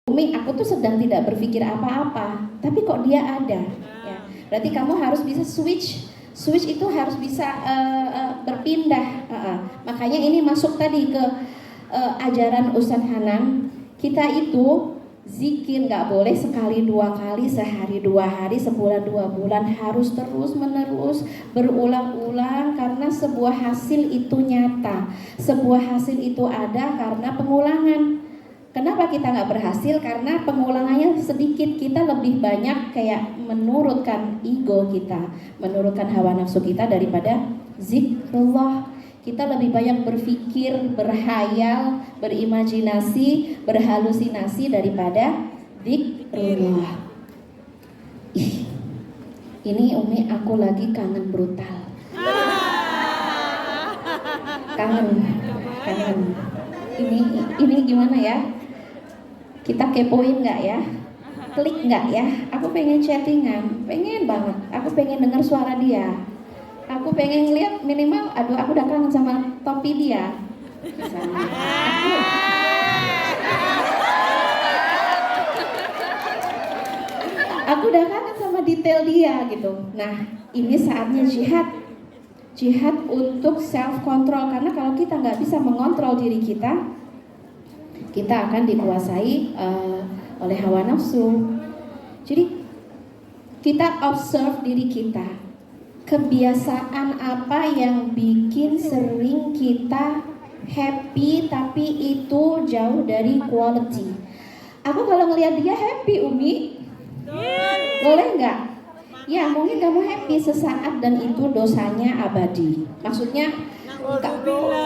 Umi, aku tuh sedang tidak berpikir apa-apa, tapi kok dia ada. Ya, berarti kamu harus bisa switch itu harus bisa berpindah. Makanya ini masuk tadi ke ajaran Ustadz Hanan. Kita itu zikir nggak boleh sekali dua kali, sehari dua hari, sebulan dua bulan, harus terus menerus berulang-ulang, karena sebuah hasil itu nyata, sebuah hasil itu ada karena pengulangan. Kenapa kita nggak berhasil? Karena pengulangannya sedikit, kita lebih banyak kayak menurutkan ego kita, menurutkan hawa nafsu kita daripada zikrullah. Kita lebih banyak berpikir, berhayal, berimajinasi, berhalusinasi daripada zikrullah. Ini Umi, aku lagi kangen brutal. Kangen. Ini gimana ya? Kita kepoin nggak ya? Klik nggak ya? Aku pengen chattingan, pengen banget. Aku pengen dengar suara dia. Aku pengen lihat minimal, aduh aku udah kangen sama topi dia. Aku udah kangen sama detail dia gitu. Nah, ini saatnya jihad untuk self control, karena kalau kita nggak bisa mengontrol diri kita akan dikuasai oleh hawa nafsu. Jadi kita observe diri kita, kebiasaan apa yang bikin sering kita happy tapi itu jauh dari quality. Aku kalau ngelihat dia happy, Umi, boleh nggak? Ya mungkin kamu happy sesaat dan itu dosanya abadi. Maksudnya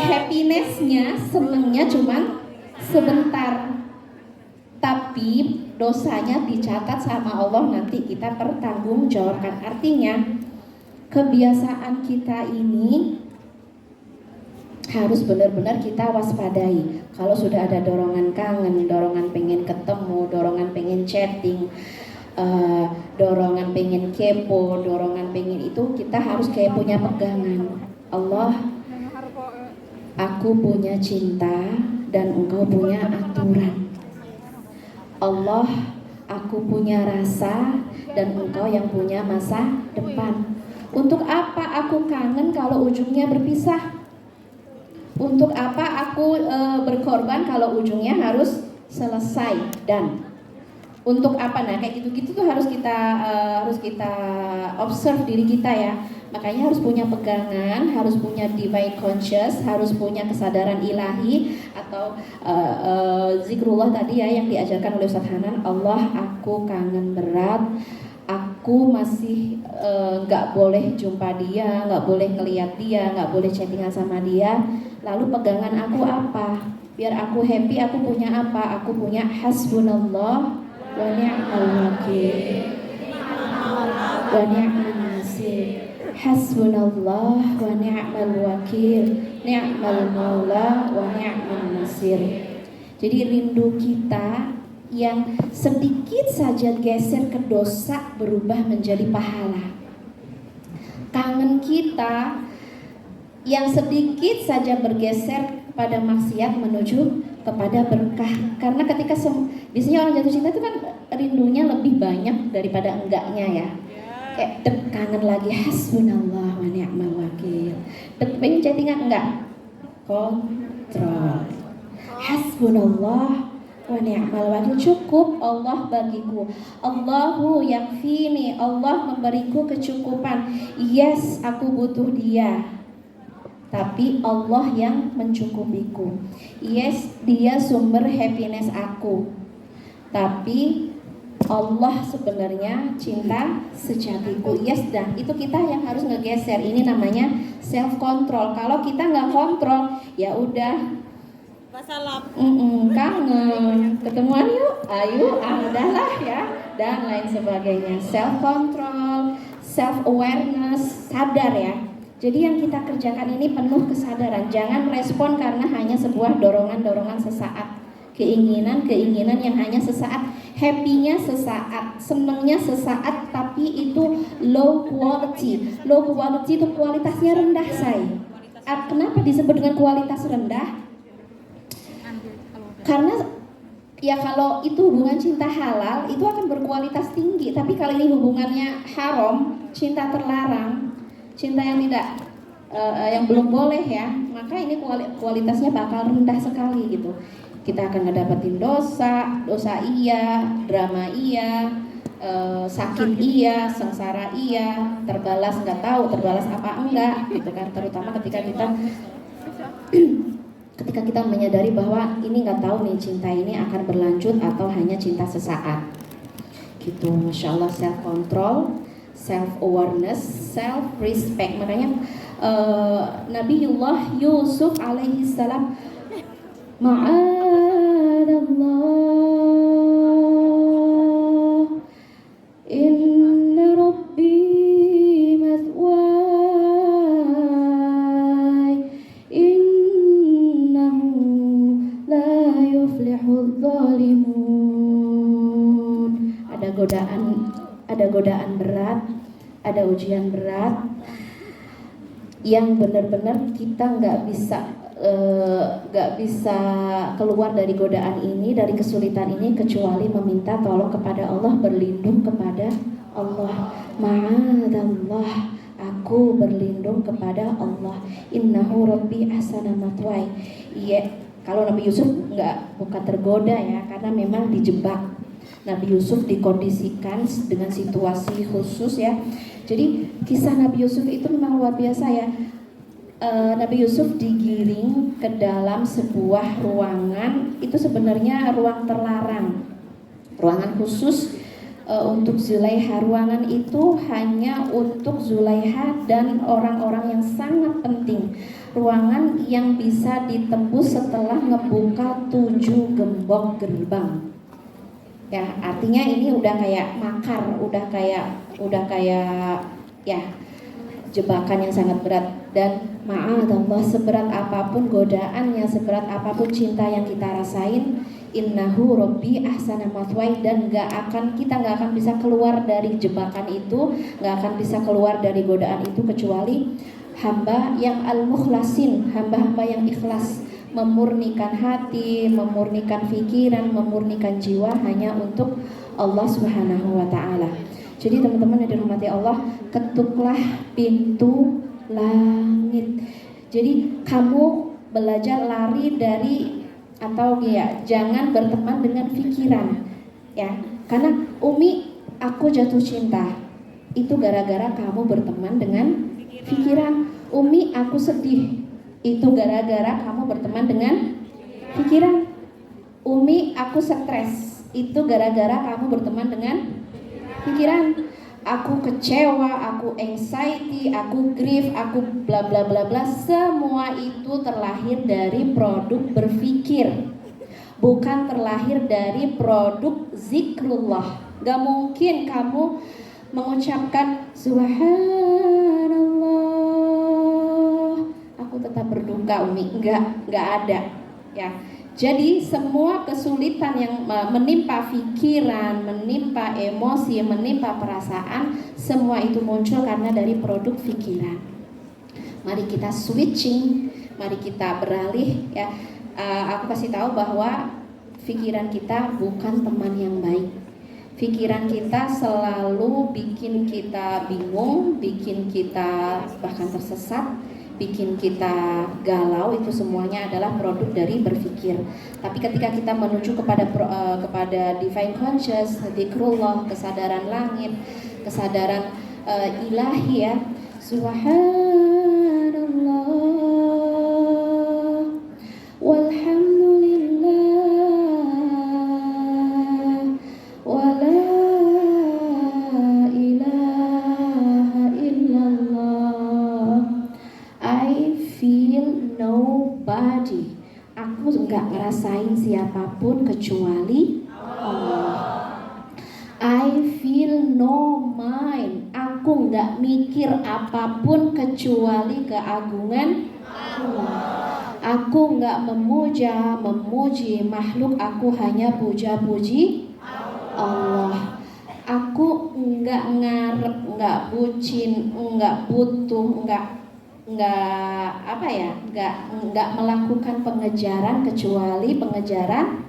happinessnya, senengnya cuman sebentar, tapi dosanya dicatat sama Allah, nanti kita pertanggungjawabkan. Artinya kebiasaan kita ini harus benar-benar kita waspadai. Kalau sudah ada dorongan kangen, dorongan pengen ketemu, dorongan pengen chatting, dorongan pengen kepo, dorongan pengen itu, kita harus kayak punya pegangan. Allah, aku punya cinta dan engkau punya aturan. Allah, aku punya rasa dan engkau yang punya masa depan. Untuk apa aku kangen kalau ujungnya berpisah? Untuk apa aku berkorban kalau ujungnya harus selesai? Dan untuk apa? Nah, kayak gitu-gitu tuh harus kita observe diri kita ya. Makanya harus punya pegangan, harus punya divine conscious, harus punya kesadaran ilahi atau zikrullah tadi ya yang diajarkan oleh Ustadz Hanan. Allah, aku kangen berat, aku masih nggak boleh jumpa dia, nggak boleh ngeliat dia, nggak boleh chattingan sama dia. Lalu pegangan aku apa? Biar aku happy, aku punya apa? Aku punya hasbunallah wa ni'mal wakil wa ni'mal nasir. Hasbunallah wa ni'mal wakil, ni'mal maula wa ni'mal nasir. Jadi rindu kita yang sedikit saja geser ke dosa berubah menjadi pahala. Kangen kita yang sedikit saja bergeser pada maksiat menuju kepada berkah. Karena ketika biasanya orang jatuh cinta itu kan rindunya lebih banyak daripada enggaknya ya. Kayak kangen lagi, hasbunallah wa ni'mal wakil. Pengen chattingan enggak? Kontrol. Hasbunallah wa ni'mal wakil, cukup Allah bagiku. Allahu yakfini, Allah memberiku kecukupan. Yes, aku butuh dia, tapi Allah yang mencukupiku. Yes, dia sumber happiness aku, tapi Allah sebenarnya cinta sejatiku. Yes, dan itu kita yang harus ngegeser. Ini namanya self control. Kalau kita nggak kontrol, ya udah kangen, ketemuan yuk, ayo, udahlah ya, dan lain sebagainya. Self control, self awareness, sadar ya. Jadi yang kita kerjakan ini penuh kesadaran. Jangan respon karena hanya sebuah dorongan-dorongan sesaat, keinginan yang hanya sesaat, happy-nya sesaat, senengnya sesaat, tapi itu low quality. Low quality itu kualitasnya rendah, say. Kenapa disebut dengan kualitas rendah? Karena Ya kalau itu hubungan cinta halal itu akan berkualitas tinggi, tapi kalau ini hubungannya haram, cinta terlarang, cinta yang tidak yang belum boleh ya, maka ini kualitasnya bakal rendah sekali gitu. Kita akan ngedapetin dosa, dosa iya, drama iya, sakit iya, sengsara iya, terbalas nggak tahu, terbalas apa enggak gitu kan. Terutama ketika kita menyadari bahwa ini nggak tahu nih cinta ini akan berlanjut atau hanya cinta sesaat gitu. Masya Allah, self control, self awareness, self respect. Makanya Nabiullah Yusuf alaihi salam, ma'adallah inna rabbi mathway innahu la yuflihul zalimun. Ada godaan berat, ada ujian berat yang benar-benar kita nggak bisa keluar dari godaan ini, dari kesulitan ini, kecuali meminta tolong kepada Allah, berlindung kepada Allah. Ma'adallah, aku berlindung kepada Allah. Innahu rabbi ahsana mathway. Iya, kalau Nabi Yusuf bukan tergoda ya, karena memang dijebak. Nabi Yusuf dikondisikan dengan situasi khusus ya. Jadi kisah Nabi Yusuf itu memang luar biasa ya. Nabi Yusuf digiring ke dalam sebuah ruangan, itu sebenarnya ruang terlarang, ruangan khusus untuk Zulaiha. Ruangan itu hanya untuk Zulaiha dan orang-orang yang sangat penting. Ruangan yang bisa ditembus setelah ngebuka 7 gembok gerbang. Ya, artinya ini udah kayak makar, udah kayak ya jebakan yang sangat berat. Dan ma'adallah, seberat apapun godaannya, seberat apapun cinta yang kita rasain, innahu rabbi ahsana mathway, dan kita nggak akan bisa keluar dari jebakan itu, nggak akan bisa keluar dari godaan itu kecuali hamba yang al-mukhlasin, hamba-hamba yang ikhlas, memurnikan hati, memurnikan pikiran, memurnikan jiwa hanya untuk Allah Subhanahu wa taala. Jadi teman-teman yang dirahmati Allah, ketuklah pintu langit. Jadi kamu belajar lari dari, atau ya, jangan berteman dengan pikiran ya. Karena Umi, aku jatuh cinta, itu gara-gara kamu berteman dengan pikiran. Umi, aku sedih, itu gara-gara kamu berteman dengan pikiran. Umi, aku stres, itu gara-gara kamu berteman dengan pikiran. Aku kecewa, aku anxiety, aku grief, aku bla bla bla bla, semua itu terlahir dari produk berpikir, bukan terlahir dari produk zikrullah. Gak mungkin kamu mengucapkan subhanallah, aku tetap berduka Umi, nggak ada ya. Jadi semua kesulitan yang menimpa pikiran, menimpa emosi, menimpa perasaan, semua itu muncul karena dari produk pikiran. Mari kita switching, mari kita beralih ya. Aku kasih tahu bahwa pikiran kita bukan teman yang baik. Pikiran kita selalu bikin kita bingung, bikin kita bahkan tersesat, bikin kita galau. Itu semuanya adalah produk dari berpikir. Tapi ketika kita menuju kepada divine conscious, zikrullah, kesadaran langit, kesadaran ilahi ya, subhanallah walhamdulillah wala ilaha illallah, I feel nobody. Aku nggak ngerasain siapapun kecuali Allah. I feel no mind. Aku nggak mikir apapun kecuali keagungan Allah. Aku nggak memuji makhluk. Aku hanya puja-puji Allah. Aku nggak ngarep, nggak bucin, nggak butuh, nggak melakukan pengejaran kecuali pengejaran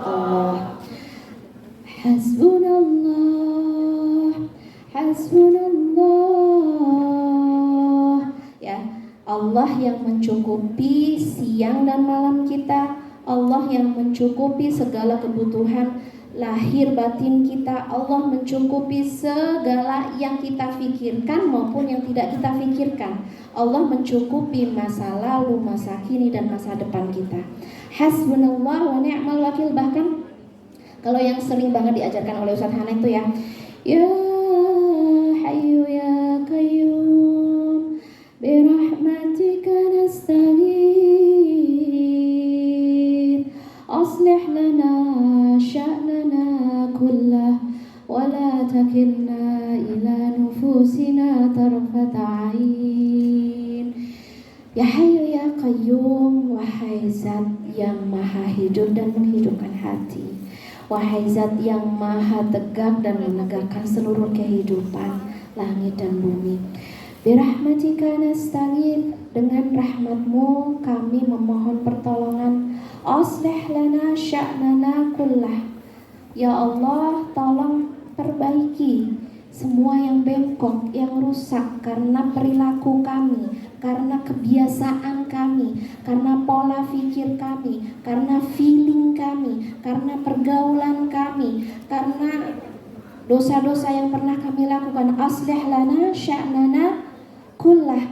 Allah. Hasbunallah, hasbunallah. Ya, Allah yang mencukupi siang dan malam kita, Allah yang mencukupi segala kebutuhan lahir batin kita, Allah mencukupi segala yang kita pikirkan maupun yang tidak kita pikirkan. Allah mencukupi masa lalu, masa kini, dan masa depan kita. Hasbunallah wa ni'mal wakil. Bahkan kalau yang sering banget diajarkan oleh Ustaz Hana itu ya, ya hayyu ya qayyum birahmatika nastaghith aslih lana sya'nana kullah wa la takilna ila nufusina tarfata ain. Ya hayyu ya qayyum, wahai zat yang maha hidup dan menghidupkan hati, wahai zat yang maha tegak dan menegakkan seluruh kehidupan langit dan bumi. Birahmatika nastaghith, dengan rahmatmu kami memohon pertolongan. Aslih lana sya'nana kullah, ya Allah tolong perbaiki semua yang bengkok, yang rusak karena perilaku kami, karena kebiasaan kami, karena pola pikir kami, karena feeling kami, karena pergaulan kami, karena dosa-dosa yang pernah kami lakukan. Aslih lana sya'nana kullah.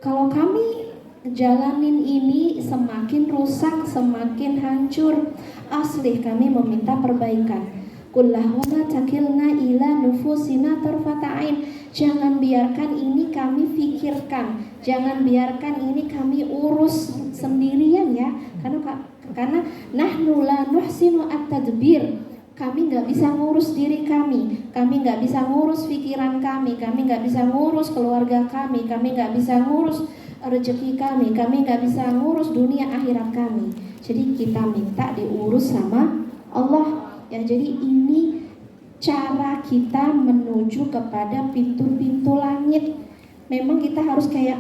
Kalau kami jalanin ini semakin rusak, semakin hancur, aslih, kami meminta perbaikan. Kullah wala takilna ila nufusina tarfata ain. Jangan biarkan ini kami pikirkan, jangan biarkan ini kami urus sendirian ya. Karena nahnu la nuhsinu at-tadbir. Kami nggak bisa ngurus diri kami nggak bisa ngurus pikiran kami nggak bisa ngurus keluarga kami nggak bisa ngurus rezeki kami nggak bisa ngurus dunia akhirat kami. Jadi kita minta diurus sama Allah. Ya, jadi ini cara kita menuju kepada pintu-pintu langit. Memang kita harus kayak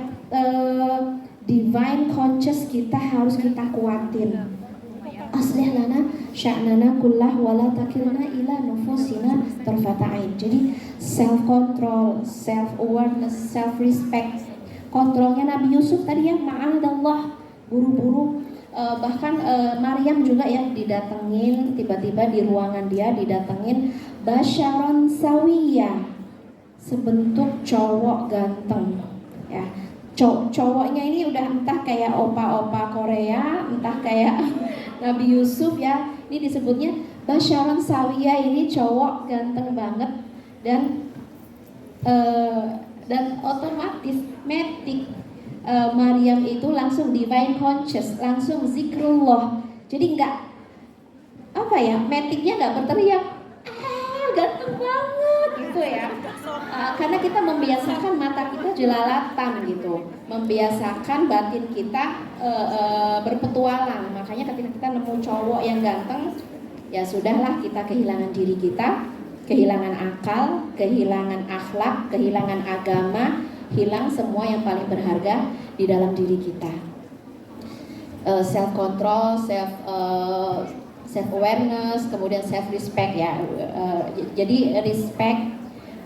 divine conscious, kita harus kita kuatin. Aslih lana sya'nana kullah wala takilna ila nufusina tarfata ain. Jadi self control, self awareness, self respect. Kontrolnya Nabi Yusuf tadi ya, ma'adallah, buru-buru. Bahkan Maryam juga ya didatengin, tiba-tiba di ruangan dia didatengin basyaron sawiya, sebentuk cowok ganteng ya. Cowoknya ini udah entah kayak opa-opa Korea, entah kayak Nabi Yusuf ya. Ini disebutnya basyaron sawiya, ini cowok ganteng banget dan otomatis metik Maryam itu langsung divine conscious, langsung zikrullah. Jadi nggak metiknya nggak berteriak ganteng banget gitu ya. Karena kita membiasakan mata kita jelalatan gitu, membiasakan batin kita berpetualang. Makanya ketika kita nemu cowok yang ganteng, ya sudahlah, kita kehilangan diri kita, kehilangan akal, kehilangan akhlak, kehilangan agama, hilang semua yang paling berharga di dalam diri kita. Self control, self awareness, kemudian self respect ya. Jadi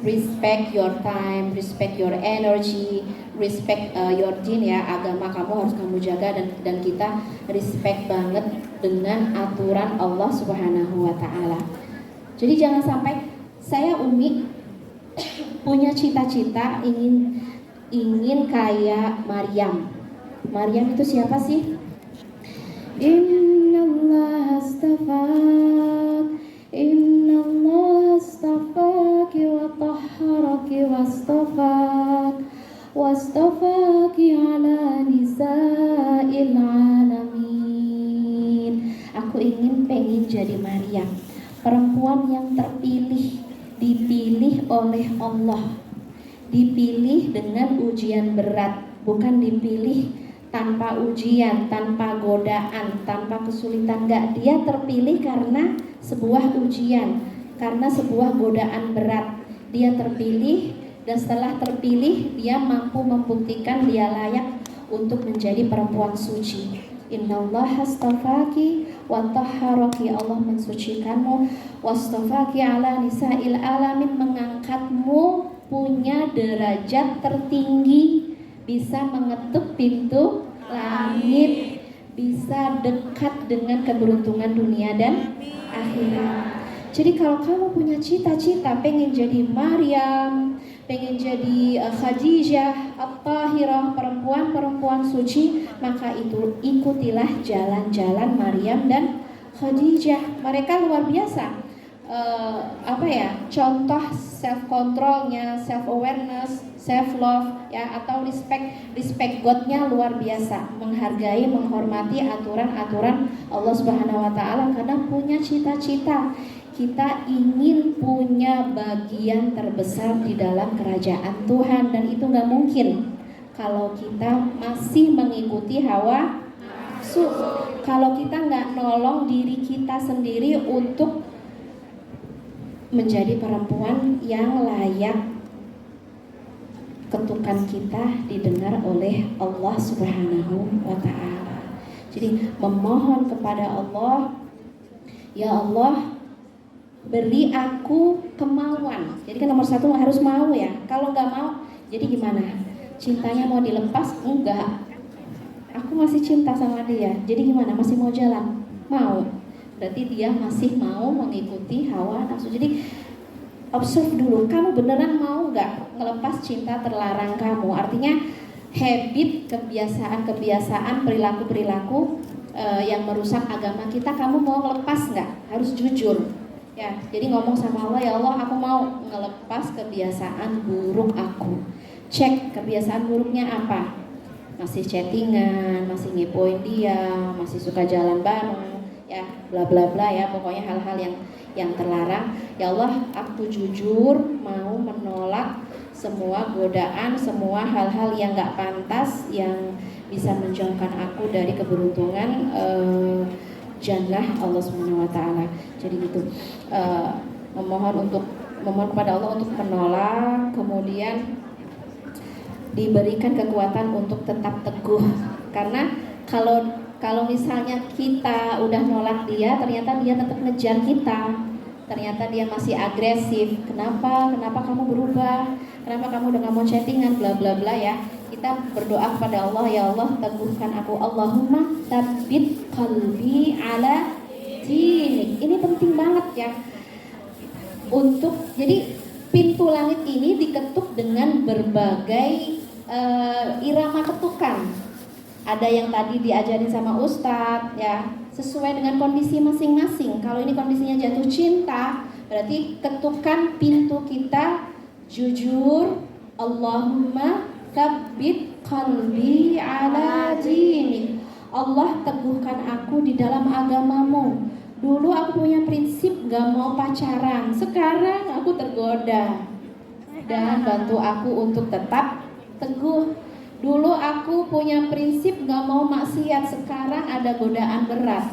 respect your time, respect your energy, respect your deen ya, agama kamu harus kamu jaga, dan kita respect banget dengan aturan Allah Subhanahu wa taala. Jadi jangan sampai saya Umi punya cita-cita ingin kayak Maryam. Maryam itu siapa sih? Innallaha astafaki wa tahharaki wastafaki ala nisa'il alamin. Aku pengen jadi Maryam, perempuan yang terpilih, dipilih oleh Allah, dipilih dengan ujian berat, bukan dipilih tanpa ujian, tanpa godaan, tanpa kesulitan. Enggak, dia terpilih karena sebuah ujian, karena sebuah godaan berat. Dia terpilih, dan setelah terpilih dia mampu membuktikan dia layak untuk menjadi perempuan suci. Innallaha astafaki wa tahharaki, Allah mensucikanmu, wastafaki ala nisa'il alamin, mengangkatmu punya derajat tertinggi, bisa mengetuk pintu langit, bisa dekat dengan keberuntungan dunia dan akhirat. Jadi kalau kamu punya cita-cita pengen jadi Maryam, pengen jadi Khadijah At-Tahirah, perempuan-perempuan suci, maka itu ikutilah jalan-jalan Maryam dan Khadijah. Mereka luar biasa. Contoh self controlnya, self awareness, self love ya, atau respect Godnya luar biasa, menghargai, menghormati aturan-aturan Allah Subhanahu wa taala karena punya cita-cita. Kita ingin punya bagian terbesar di dalam kerajaan Tuhan, dan itu nggak mungkin kalau kita masih mengikuti hawa nafsu. Kalau kita nggak nolong diri kita sendiri untuk menjadi perempuan yang layak ketukan kita didengar oleh Allah Subhanahu wa taala. Jadi memohon kepada Allah, ya Allah, beri aku kemauan. Jadi kan nomor satu harus mau ya. Kalau nggak mau, jadi gimana? Cintanya mau dilepas? Enggak. Aku masih cinta sama dia. Jadi gimana? Masih mau jalan? Mau. Berarti dia masih mau mengikuti hawa nafsu. Jadi observe dulu, kamu beneran mau nggak ngelepas cinta terlarang kamu? Artinya habit, kebiasaan, perilaku yang merusak agama kita, kamu mau ngelepas nggak? Harus jujur. Ya, jadi ngomong sama Allah, ya Allah, aku mau ngelepas kebiasaan buruk aku. Cek kebiasaan buruknya apa? Masih chattingan, masih ngepoin dia, masih suka jalan bareng, ya, bla bla bla ya, pokoknya hal-hal yang terlarang. Ya Allah, aku jujur mau menolak semua godaan, semua hal-hal yang nggak pantas yang bisa menjauhkan aku dari keberuntungan jannah Allah Subhanahu wa taala. Jadi gitu. Memohon kepada Allah untuk menolak, kemudian diberikan kekuatan untuk tetap teguh. Karena kalau misalnya kita udah nolak dia, ternyata dia tetap ngejar kita, ternyata dia masih agresif. Kenapa kamu berubah? Kenapa kamu udah gak mau chattingan, bla bla bla ya. Kita berdoa kepada Allah, ya Allah, teguhkan aku. Allahumma tsabbit qalbi ala dinik. Ini penting banget ya. Jadi pintu langit ini diketuk dengan berbagai irama ketukan. Ada yang tadi diajarin sama Ustadz ya, sesuai dengan kondisi masing-masing. Kalau ini kondisinya jatuh cinta, berarti ketukan pintu kita jujur, Allahumma tsabbit qalbi ala dinik. Allah, teguhkan aku di dalam agamamu. Dulu aku punya prinsip gak mau pacaran, sekarang aku tergoda, dan bantu aku untuk tetap teguh. Dulu aku punya prinsip gak mau maksiat, sekarang ada godaan berat.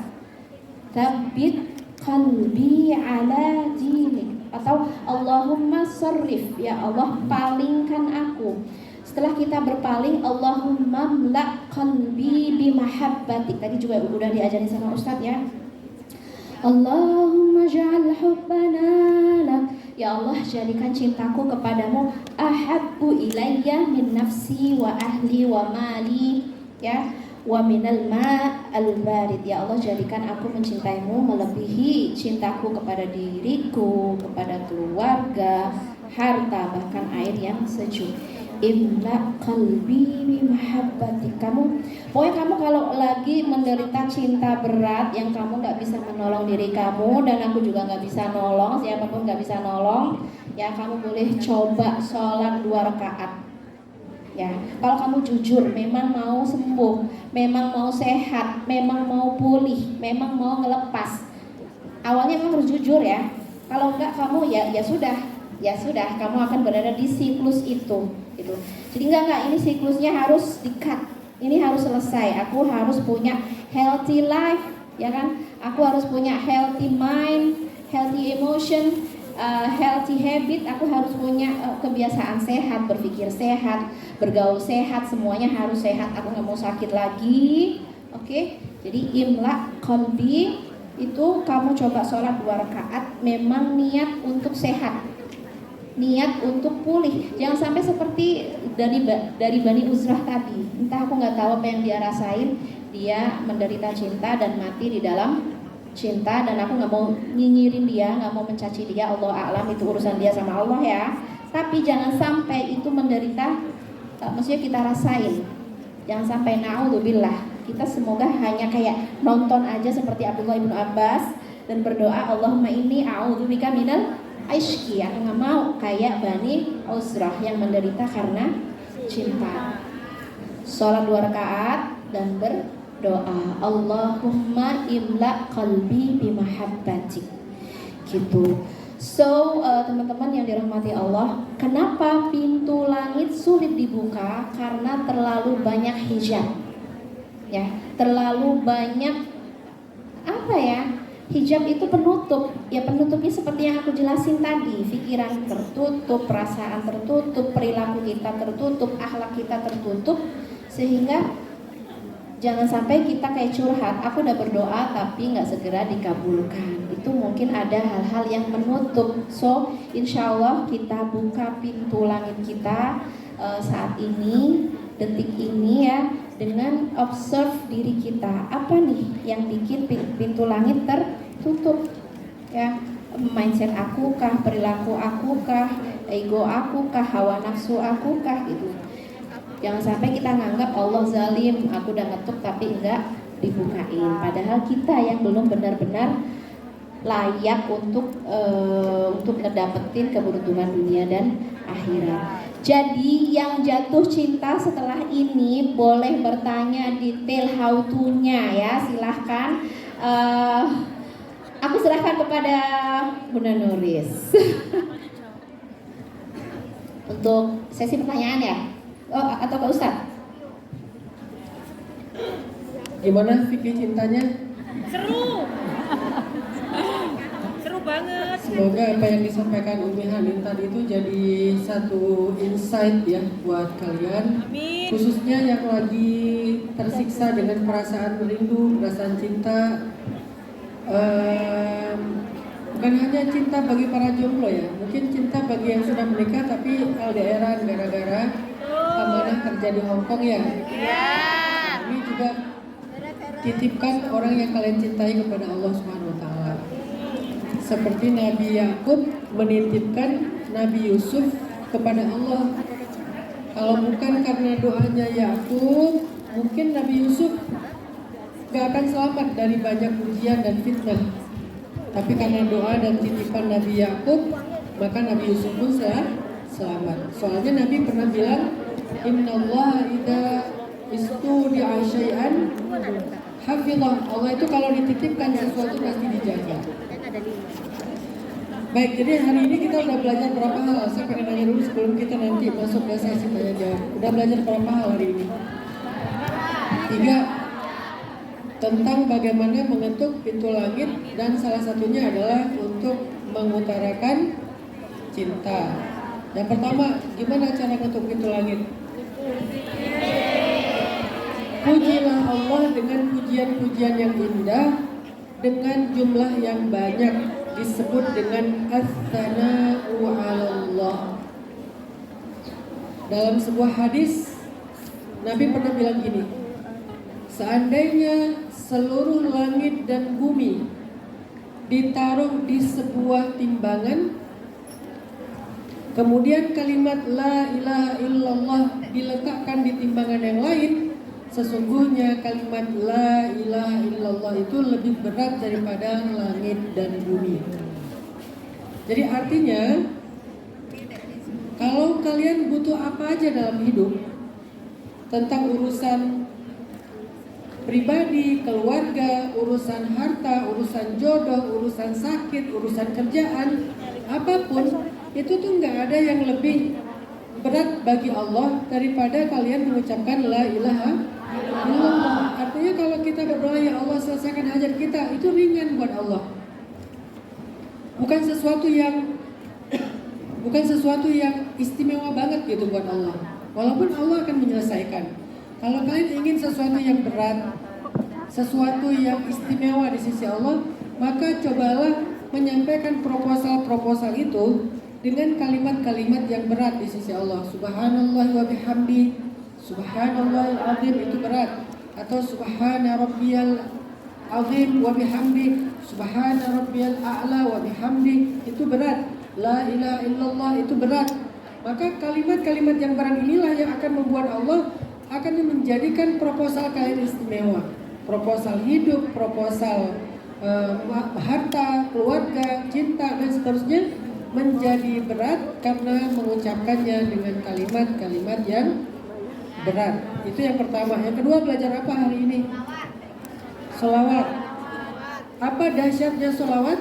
Tsabbit qalbi ala dinik. Atau Allahumma sarrif, ya Allah, palingkan aku. Setelah kita berpaling, Allahumma mla qalbi bimahabbatik. Tadi juga udah diajarin sama Ustadz ya. Allahumma ja'al hubbana lak. Ya Allah, jadikan cintaku kepadamu ahabbu ilayya min nafsi wa ahli wa mali, ya, wa minal ma'al barid. Ya Allah, jadikan aku mencintaimu melebihi cintaku kepada diriku, kepada keluarga, harta, bahkan air yang sejuk. Imla qalbi bimahabbatik. Pokoknya kamu kalau lagi menderita cinta berat yang kamu gak bisa menolong diri kamu, dan aku juga gak bisa nolong, siapapun gak bisa nolong, ya kamu boleh coba sholat 2 rakaat. Ya, kalau kamu jujur, memang mau sembuh, memang mau sehat, memang mau pulih, memang mau ngelepas, awalnya kamu harus jujur ya. Kalau enggak, kamu ya sudah, kamu akan berada di siklus itu gitu. Jadi enggak, ini siklusnya harus di-cut, ini harus selesai. Aku harus punya healthy life, ya kan? Aku harus punya healthy mind, healthy emotion, healthy habit. Aku harus punya kebiasaan sehat, berpikir sehat, bergaul sehat, semuanya harus sehat. Aku nggak mau sakit lagi, oke? Jadi imla qalbi itu kamu coba sholat 2 rakaat memang niat untuk sehat, niat untuk pulih. Jangan sampai seperti dari Bani Uzrah tadi. Entah aku nggak tahu apa yang dia rasain. Dia menderita cinta dan mati di dalam cinta, dan aku nggak mau nyinyirin dia, nggak mau mencaci dia. Allah a'lam, itu urusan dia sama Allah ya. Tapi jangan sampai itu menderita, maksudnya kita rasain. Jangan sampai naudzubillah. Kita semoga hanya kayak nonton aja seperti Abdullah ibnu Abbas dan berdoa Allahumma inni a'udzubika minal aishki. Aku nggak mau kayak Bani Uzrah yang menderita karena cinta. Sholat 2 rakaat dan berdoa Allahumma imla qalbi bimahabbatik, gitu. So teman-teman yang dirahmati Allah, kenapa pintu langit sulit dibuka? Karena terlalu banyak hijab, ya, terlalu banyak apa ya? Hijab itu penutup, ya penutupnya seperti yang aku jelasin tadi. Pikiran tertutup, perasaan tertutup, perilaku kita tertutup, akhlak kita tertutup. Sehingga jangan sampai kita kayak curhat, aku udah berdoa tapi nggak segera dikabulkan. Itu mungkin ada hal-hal yang menutup. So insya Allah kita buka pintu langit kita saat ini, detik ini ya, dengan observe diri kita. Apa nih yang bikin pintu langit tertutup? Ya, mindset aku kah, perilaku aku kah, ego aku kah, hawa nafsu aku kah, gitu. Jangan sampai kita nganggap Allah zalim, aku udah ngetuk tapi enggak dibukain. Padahal kita yang belum benar-benar layak untuk ngedapetin keberuntungan dunia dan akhirat. Jadi yang jatuh cinta setelah ini boleh bertanya detail how to-nya ya, silahkan. Aku serahkan kepada Bunda Nuris untuk sesi pertanyaan ya. Oh, atau Pak Ustadz? Gimana fikih cintanya? Seru. Seru banget. Semoga apa yang disampaikan Umi Hanin tadi itu jadi satu insight ya buat kalian. Amin. Khususnya yang lagi tersiksa dengan perasaan rindu, perasaan cinta. Bukan hanya cinta bagi para jomblo ya, mungkin cinta bagi yang sudah menikah tapi LDRan gara-gara amanah kerja di Hongkong ya. Ini juga titipkan orang yang kalian cintai kepada Allah Subhanahu Wa Taala. Seperti Nabi Yakub menitipkan Nabi Yusuf kepada Allah. Kalau bukan karena doanya Yakub, mungkin Nabi Yusuf gak akan selamat dari banyak ujian dan fitnah. Tapi karena doa dan titipan Nabi Yakub, maka Nabi Yusuf pun selamat. Soalnya Nabi pernah bilang, Innallaha idza istudi'a syai'an hafizah. Allah itu kalau dititipkan sesuatu pasti dijaga. Baik, jadi hari ini kita udah belajar berapa hal? Saya pengen nanya dulu sebelum kita nanti masuk ke sesi tanya jawab. Udah belajar berapa hal hari ini? 3. Tentang bagaimana mengetuk pintu langit, dan salah satunya adalah untuk mengutarakan cinta. Yang pertama, gimana cara ngetuk pintu langit? Pujilah Allah dengan pujian-pujian yang indah, dengan jumlah yang banyak, disebut dengan as-sana'u 'alallah. Dalam sebuah hadis, Nabi pernah bilang gini, seandainya seluruh langit dan bumi ditaruh di sebuah timbangan, kemudian kalimat la ilaha illallah diletakkan di timbangan yang lain, sesungguhnya kalimat la ilaha illallah itu lebih berat daripada langit dan bumi. Jadi artinya, kalau kalian butuh apa aja dalam hidup, tentang urusan pribadi, keluarga, urusan harta, urusan jodoh, urusan sakit, urusan kerjaan, apapun, itu tuh nggak ada yang lebih berat bagi Allah daripada kalian mengucapkan la ilaha illallah. Artinya kalau kita berdoa, ya Allah selesaikan hajat kita, itu ringan buat Allah. Bukan sesuatu yang istimewa banget gitu buat Allah. Walaupun Allah akan menyelesaikan. Kalau kalian ingin sesuatu yang berat, sesuatu yang istimewa di sisi Allah, maka cobalah menyampaikan proposal-proposal itu dengan kalimat-kalimat yang berat di sisi Allah. Subhanallah wa bihamdi, subhanallahil azim, itu berat. Atau subhana rabbiyal azim wa bihamdi, subhana rabbiyal a'la wa bihamdi, itu berat. La ilaha illallah, itu berat. Maka kalimat-kalimat yang berat inilah yang akan membuat Allah akan menjadikan proposal kalian istimewa. Proposal hidup, proposal harta, keluarga, cinta, dan seterusnya menjadi berat karena mengucapkannya dengan kalimat-kalimat yang berat. Itu yang pertama. Yang kedua, belajar apa hari ini? Sholawat. Apa dahsyatnya sholawat?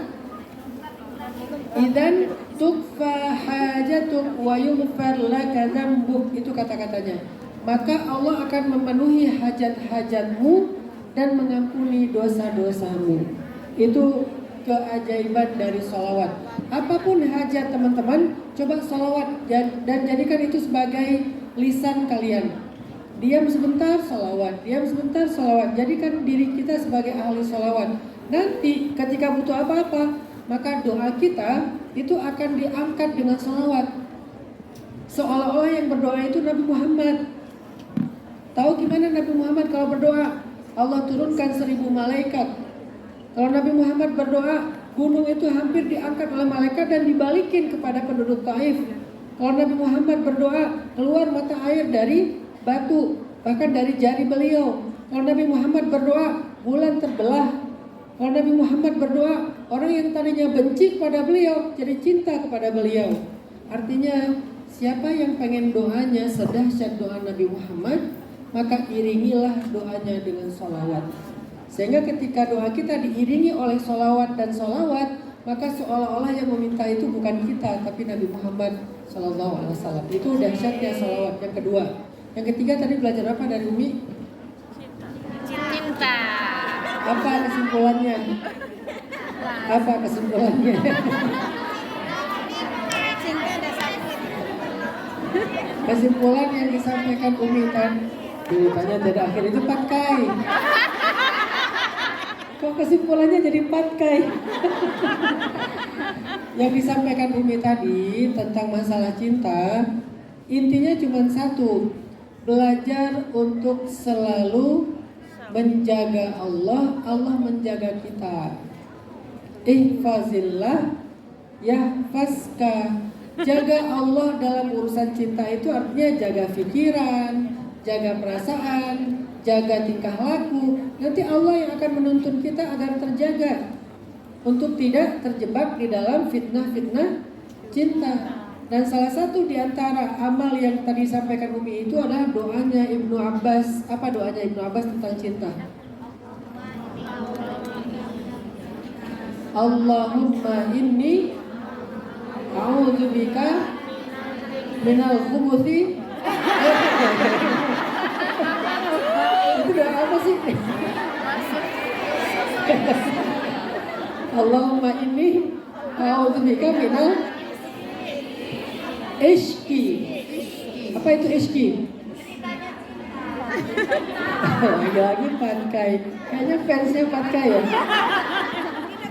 Idan tukfa hajatuk wa yughfar laka dzambuk, itu kata-katanya. Maka Allah akan memenuhi hajat-hajatmu dan mengampuni dosa-dosamu. Itu keajaiban dari sholawat. Apapun hajat teman-teman, coba sholawat dan jadikan itu sebagai lisan kalian. Diam sebentar sholawat, diam sebentar sholawat. Jadikan diri kita sebagai ahli sholawat. Nanti ketika butuh apa-apa, maka doa kita itu akan diangkat dengan sholawat. Seolah-olah yang berdoa itu Nabi Muhammad. Tahu gimana Nabi Muhammad kalau berdoa? Allah turunkan 1000 malaikat. Kalau Nabi Muhammad berdoa, gunung itu hampir diangkat oleh malaikat dan dibalikin kepada penduduk Taif. Kalau Nabi Muhammad berdoa, keluar mata air dari batu, bahkan dari jari beliau. Kalau Nabi Muhammad berdoa, bulan terbelah. Kalau Nabi Muhammad berdoa, orang yang tadinya benci kepada beliau jadi cinta kepada beliau. Artinya, siapa yang pengen doanya sedahsyat doa Nabi Muhammad, maka iringilah doanya dengan sholawat. Sehingga ketika doa kita diiringi oleh sholawat dan sholawat, maka seolah-olah yang meminta itu bukan kita, tapi Nabi Muhammad SAW. Itu dahsyatnya sholawat. Yang kedua. Yang ketiga tadi belajar apa dari Umi? Cinta. Apa kesimpulannya? Apa kesimpulannya? Cinta ada sakit. Kesimpulan yang disampaikan Umi tanya dari akhir itu patkai. Kok kesimpulannya jadi patkai? Yang disampaikan Umi tadi tentang masalah cinta, intinya cuma satu, belajar untuk selalu menjaga Allah, Allah menjaga kita. Ihfazillah yahfazka. Jaga Allah dalam urusan cinta itu artinya jaga pikiran, jaga perasaan, jaga tingkah laku. Nanti Allah yang akan menuntun kita agar terjaga untuk tidak terjebak di dalam fitnah-fitnah cinta. Dan salah satu di antara amal yang tadi sampaikan Umi itu adalah doanya Ibnu Abbas. Apa doanya Ibnu Abbas tentang cinta? Allahumma inni a'udzubika minal khubuthi. Itu doa apa sih? Allahumma inni a'udzubika minal ishki. Apa itu ishki? Lagi-lagi patkai. Kayaknya fansnya patkai ya.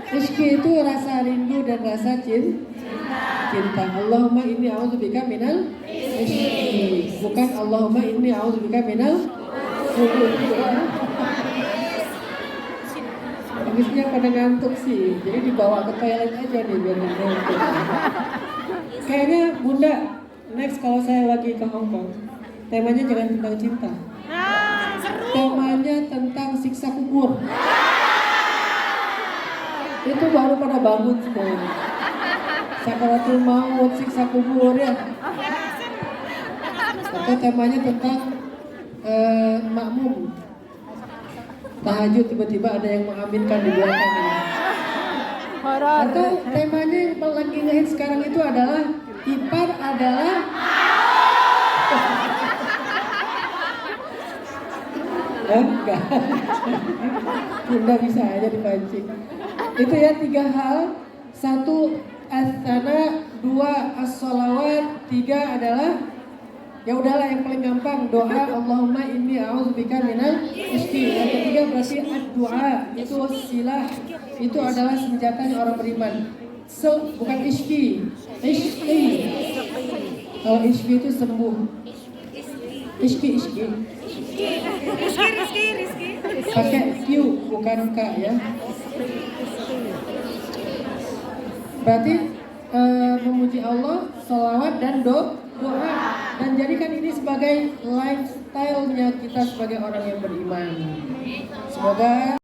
Ishki itu rasa rindu dan rasa cinta. Allahumma inni a'udzubika minal ishki. Bukan Allahumma inni a'udzubika minal khubuthi. Habisnya pada ngantuk sih, jadi dibawa ke toilet aja nih biar ngantuk. Kayaknya Bunda, next kalau saya lagi ke Hong Kong, temanya jangan tentang cinta. Temanya tentang siksa kubur. Itu baru pada bangun semua. Sakaratul maut, siksa kubur ya. Atau temanya tentang makmum. Tahajud tiba-tiba ada yang mengaminkan di belakang. Atau temanya yang lagi ngehits sekarang itu adalah ipar adalah enggak. Bunda bisa aja dipancing. Itu ya 3 hal. 1 as-sana, 2 as-sholawat, 3 adalah ya udahlah yang paling gampang doa Allahumma inni a'udzubika minal ishki. Yang ketiga ketiga berarti ad-du'a, itu silah, itu adalah senjatanya orang beriman. Bukan ishki. Kalau ishki itu sembuh. Ishki. Rizki. Pakai Q bukan K ya. Berarti memuji Allah, sholawat dan doa, dan jadikan ini sebagai lifestyle-nya kita sebagai orang yang beriman. Semoga